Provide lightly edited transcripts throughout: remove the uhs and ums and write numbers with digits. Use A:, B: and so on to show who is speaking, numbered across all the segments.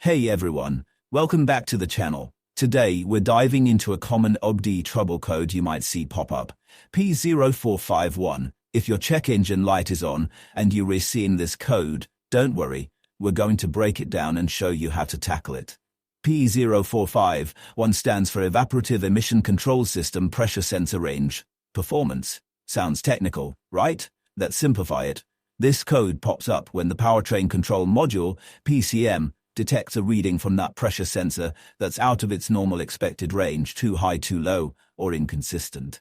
A: Hey everyone, welcome back to the channel. Today we're diving into a common OBD trouble code you might see pop up, P0451. If your check engine light is on and you're seeing this code, don't worry, we're going to break it down and show you how to tackle it. P0451 stands for Evaporative Emission Control System Pressure Sensor Range Performance. Sounds technical, right? Let's simplify it. This code pops up when the powertrain control module, PCM, detects a reading from that pressure sensor that's out of its normal expected range, too high, too low, or inconsistent.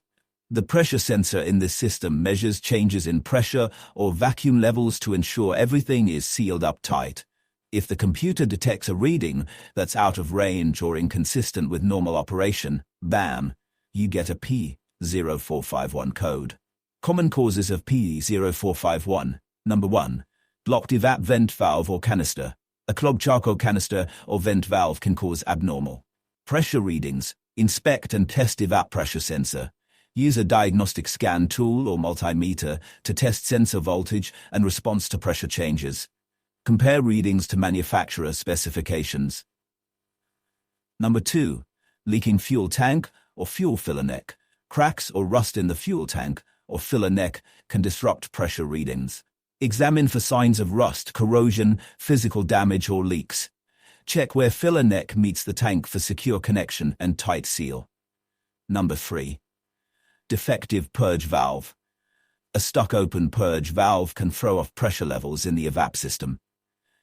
A: The pressure sensor in this system measures changes in pressure or vacuum levels to ensure everything is sealed up tight. If the computer detects a reading that's out of range or inconsistent with normal operation, bam, you get a P0451 code. Common causes of P0451. Number 1. Blocked EVAP vent valve or canister. A clogged charcoal canister or vent valve can cause abnormal pressure readings. Inspect and test EVAP pressure sensor. Use a diagnostic scan tool or multimeter to test sensor voltage and response to pressure changes. Compare readings to manufacturer specifications. Number 2. Leaking fuel tank or fuel filler neck. Cracks or rust in the fuel tank or filler neck can disrupt pressure readings. Examine for signs of rust, corrosion, physical damage, or leaks. Check where filler neck meets the tank for secure connection and tight seal. Number 3. Defective purge valve. A stuck-open purge valve can throw off pressure levels in the EVAP system.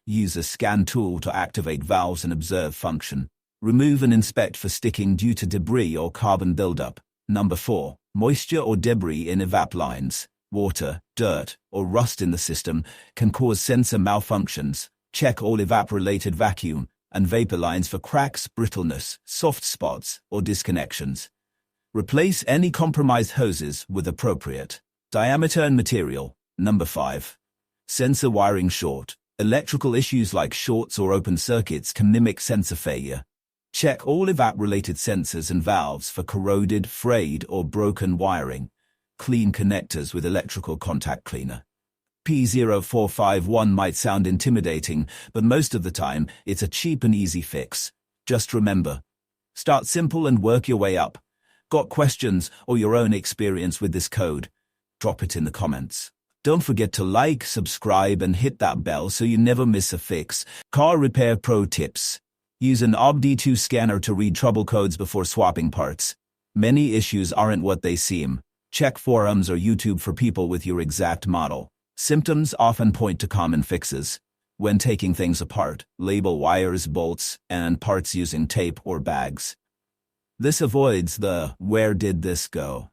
A: Use a scan tool to activate valves and observe function. Remove and inspect for sticking due to debris or carbon buildup. Number 4. Moisture or debris in EVAP lines. Water, dirt, or rust in the system can cause sensor malfunctions. Check all EVAP-related vacuum and vapor lines for cracks, brittleness, soft spots, or disconnections. Replace any compromised hoses with appropriate diameter and material. Number 5. Sensor wiring short. Electrical issues like shorts or open circuits can mimic sensor failure. Check all EVAP-related sensors and valves for corroded, frayed, or broken wiring. Clean connectors with electrical contact cleaner. P0451 might sound intimidating, but most of the time, it's a cheap and easy fix. Just remember, start simple and work your way up. Got questions or your own experience with this code? Drop it in the comments. Don't forget to like, subscribe, and hit that bell so you never miss a fix. Car repair pro tips. Use an OBD2 scanner to read trouble codes before swapping parts. Many issues aren't what they seem. Check forums or YouTube for people with your exact model. Symptoms often point to common fixes. When taking things apart, label wires, bolts, and parts using tape or bags. This avoids the "where did this go"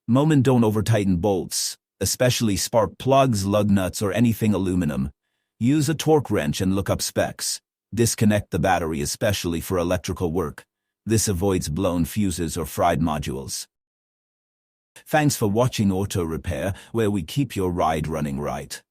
A: moment. Don't over-tighten bolts, especially spark plugs, lug nuts, or anything aluminum. Use a torque wrench and look up specs. Disconnect the battery, especially for electrical work. This avoids blown fuses or fried modules. Thanks for watching Auto Repair, where we keep your ride running right.